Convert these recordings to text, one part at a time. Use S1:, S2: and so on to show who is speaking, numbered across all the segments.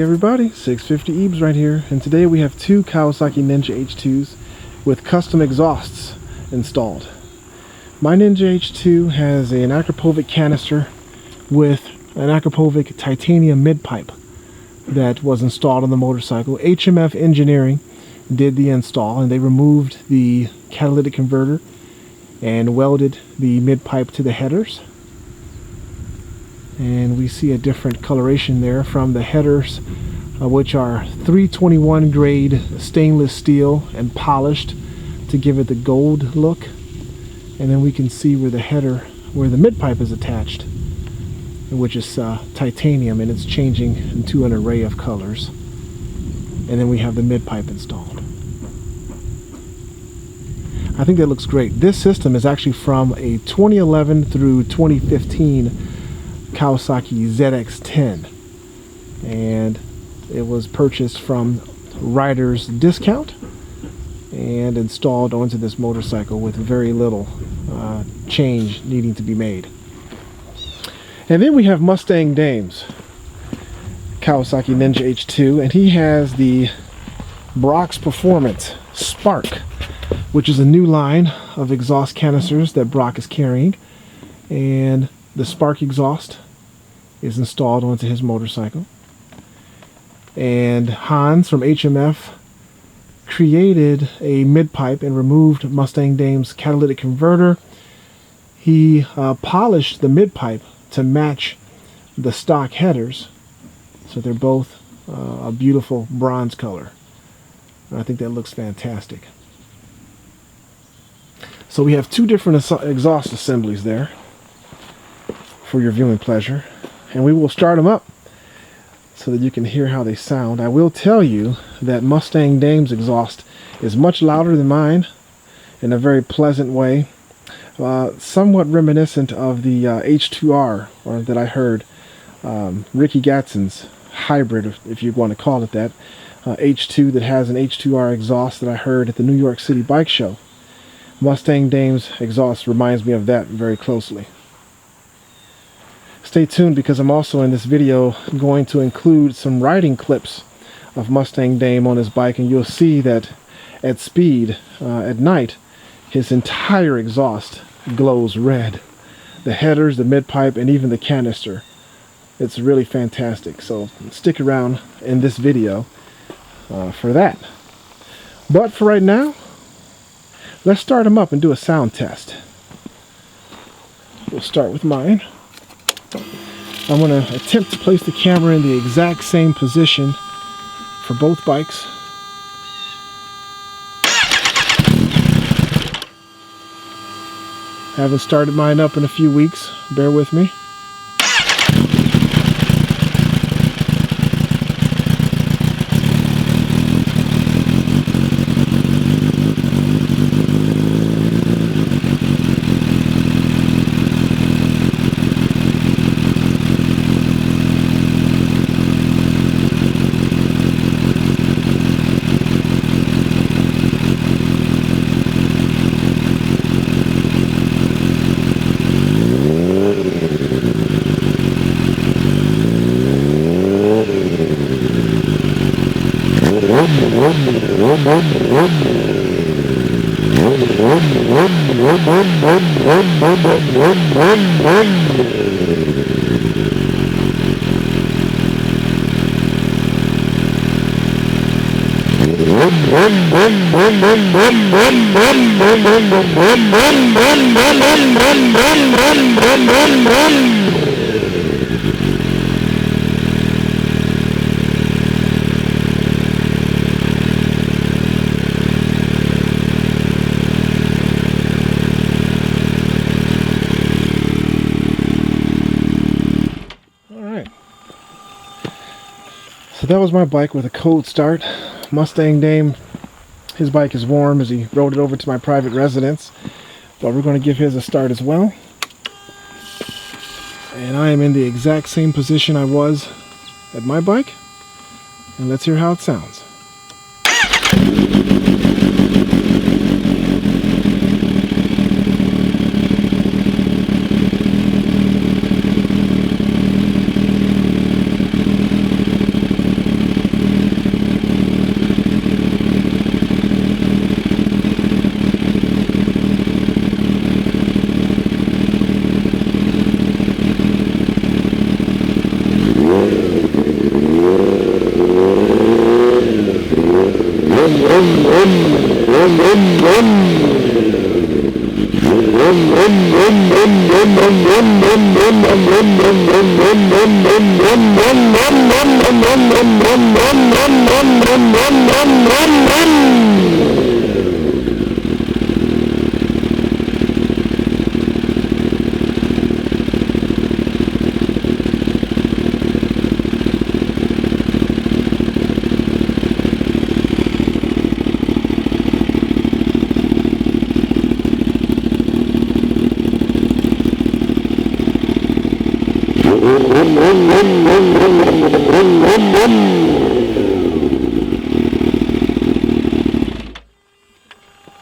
S1: everybody, 650 Ebs right here, and today we have two Kawasaki Ninja H2s with custom exhausts installed. My Ninja H2 has an Akrapovic canister with an Akrapovic titanium mid-pipe that was installed on the motorcycle. HMF Engineering did the install, and they removed the catalytic converter and welded the mid-pipe to the headers. And we see a different coloration there from the headers, which are 321 grade stainless steel and polished to give it the gold look. And then we can see where the mid-pipe is attached, which is titanium, and it's changing into an array of colors. And then we have the mid-pipe installed. I think that looks great. This system is actually from a 2011 through 2015 Kawasaki ZX10, and it was purchased from Rider's Discount and installed onto this motorcycle with very little change needing to be made. And then we have MustangDame's Kawasaki Ninja H2, and he has the Brock's Performance Spark, which is a new line of exhaust canisters that Brock is carrying, and the Spark exhaust is installed onto his motorcycle. And Hans from HMF created a mid-pipe and removed MustangDame's catalytic converter. He polished the mid-pipe to match the stock headers, so they're both a beautiful bronze color. I think that looks fantastic. So we have two different exhaust assemblies there for your viewing pleasure, and we will start them up so that you can hear how they sound. I will tell you that MustangDame's exhaust is much louder than mine in a very pleasant way, somewhat reminiscent of the H2R, or that I heard Ricky Gatson's hybrid, if you want to call it that, H2 that has an H2R exhaust that I heard at the New York City bike show. MustangDame's exhaust reminds me of that very closely. Stay tuned, because I'm also in this video going to include some riding clips of MustangDame on his bike, and you'll see that at speed, at night, his entire exhaust glows red. The headers, the mid-pipe, and even the canister. It's really fantastic, so stick around in this video for that. But for right now, let's start them up and do a sound test. We'll start with mine. I'm going to attempt to place the camera in the exact same position for both bikes. Haven't started mine up in a few weeks, bear with me. So that was my bike with a cold start. MustangDame, his bike is warm as he rode it over to my private residence, but we're going to give his a start as well. And I am in the exact same position I was at my bike, and let's hear how it sounds.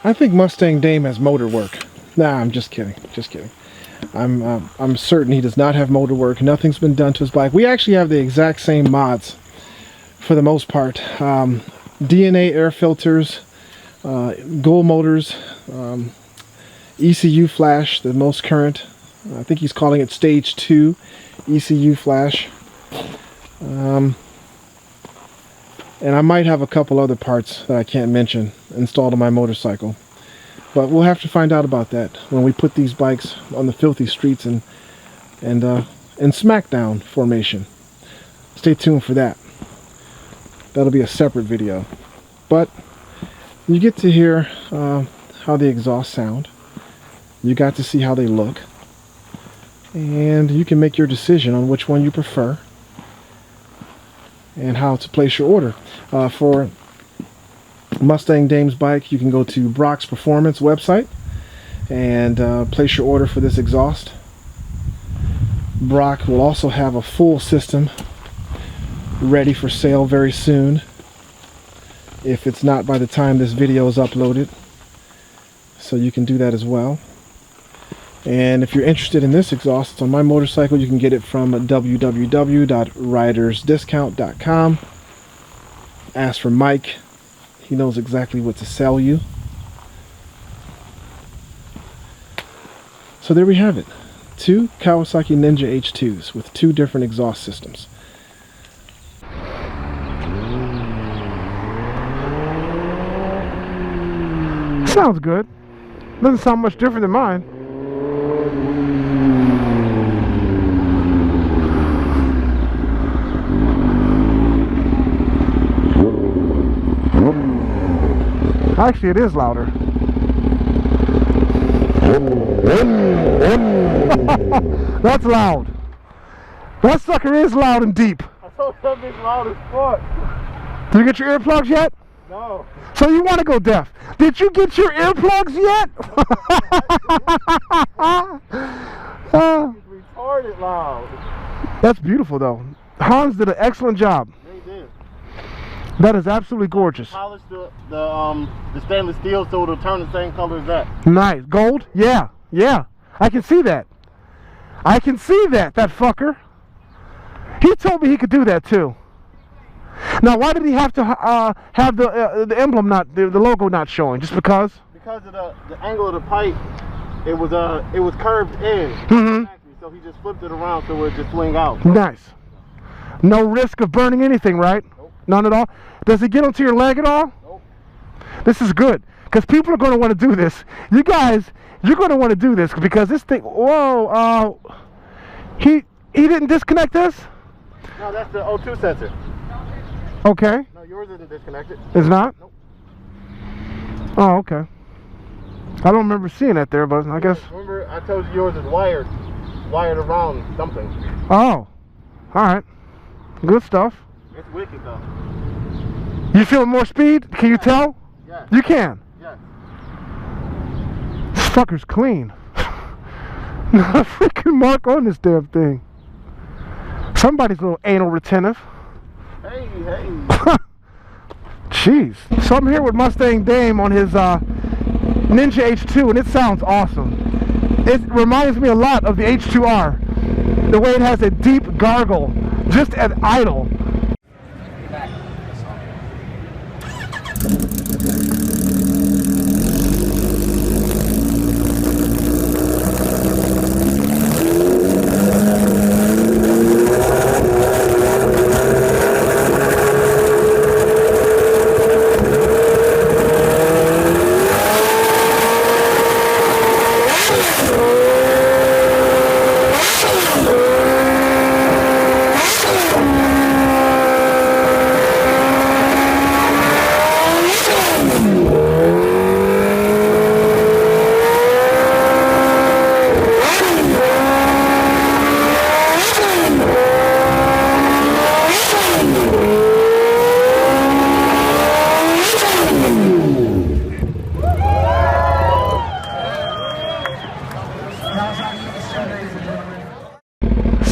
S1: I think MustangDame has motor work. Nah, I'm just kidding. Just kidding. I'm certain he does not have motor work. Nothing's been done to his bike. We actually have the exact same mods for the most part. DNA air filters, Gold motors, ECU flash, the most current. I think he's calling it stage 2 ECU flash. And I might have a couple other parts that I can't mention installed on my motorcycle. But we'll have to find out about that when we put these bikes on the filthy streets and in smackdown formation. Stay tuned for that. That'll be a separate video. But you get to hear how the exhausts sound. You got to see how they look. And you can make your decision on which one you prefer and how to place your order. For MustangDame's bike, you can go to Brock's Performance website and place your order for this exhaust. Brock will also have a full system ready for sale very soon, if it's not by the time this video is uploaded, so you can do that as well. And if you're interested in this exhaust, it's on my motorcycle. You can get it from www.ridersdiscount.com. Ask for Mike. He knows exactly what to sell you. So there we have it. 2 Kawasaki Ninja H2s with 2 different exhaust systems. Sounds good. Doesn't sound much different than mine. Actually, it is louder. That's loud. That sucker is loud and deep.
S2: I thought that was loud as fuck.
S1: Did you get your earplugs yet?
S2: No.
S1: So you want to go deaf? Did you get your earplugs yet?
S2: It's retarded loud.
S1: That's beautiful, though. Hans did an excellent job.
S2: They did.
S1: That is absolutely gorgeous.
S2: Polished the stainless steel so it'll turn the same color as that.
S1: Nice. Gold? Yeah. Yeah. I can see that. I can see that fucker. He told me he could do that too. Now, why did he have to have the emblem not, the logo not showing? Just because?
S2: Because of the angle of the pipe, it was curved in.
S1: Mm-hmm.
S2: So he just flipped it around so it would just swing out.
S1: Nice. No risk of burning anything, right?
S2: Nope.
S1: None at all? Does it get onto your leg at all?
S2: Nope.
S1: This is good, because people are going to want to do this. You guys, you're going to want to do this, because this thing, whoa, he didn't disconnect this?
S2: No, that's the O2 sensor.
S1: Okay.
S2: No, yours isn't disconnected.
S1: It's not?
S2: Nope.
S1: Oh, okay. I don't remember seeing that there, but I guess.
S2: Remember, I told you yours is wired around something.
S1: Oh, all right. Good stuff.
S2: It's wicked though.
S1: You feel more speed? Can you tell?
S2: Yes.
S1: You can?
S2: Yes.
S1: This fucker's clean. Not a freaking mark on this damn thing. Somebody's a little anal retentive.
S2: Hey.
S1: Jeez. So I'm here with MustangDame on his Ninja H2, and it sounds awesome. It reminds me a lot of the H2R. The way it has a deep gargle, just at idle.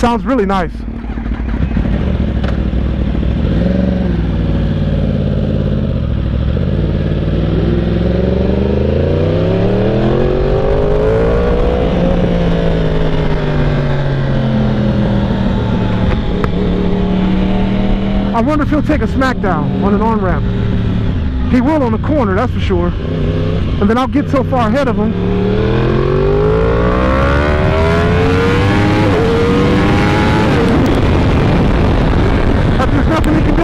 S1: Sounds really nice. I wonder if he'll take a smackdown on an on-ramp. He will on the corner, that's for sure. And then I'll get so far ahead of him. That there's nothing he can do.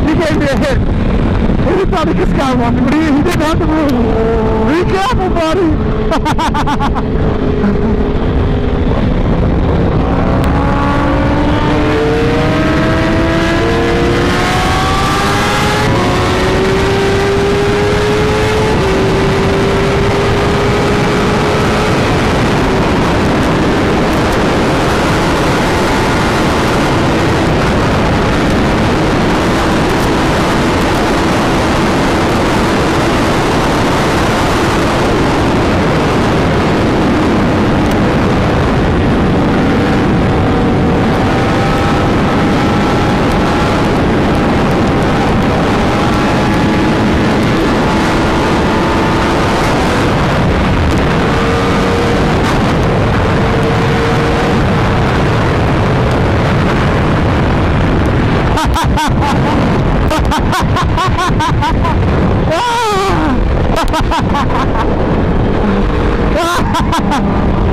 S1: He gave me a hit. He thought he could skywalk me, but he didn't have the room. Be careful, buddy.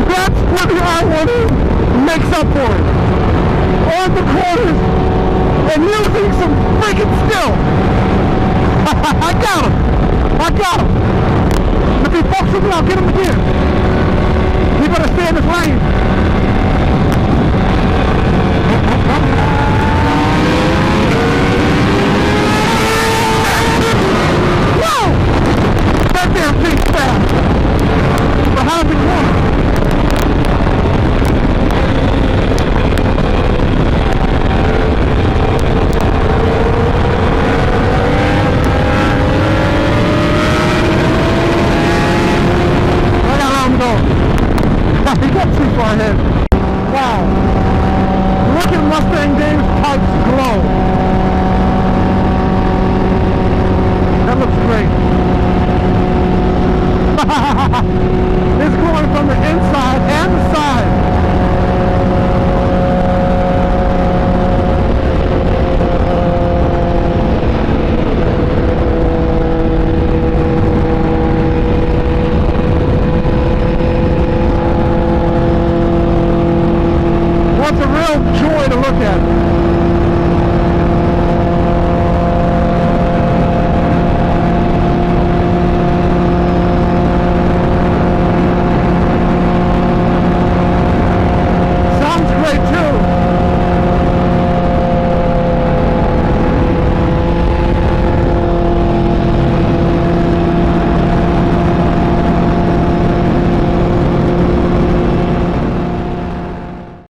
S1: That's what the R1 makes up for it. On the corners and using some freaking skill. I got him. If he fucks with me, I'll get him again. He better stay in his lane. Whoa! That damn thing's fast. Behind the corner. I gotta let him go. He got too far ahead. Wow. Look at MustangDame's pipes glow. That looks great. It's going from the inside and the side. Well, it's a real joy to look at.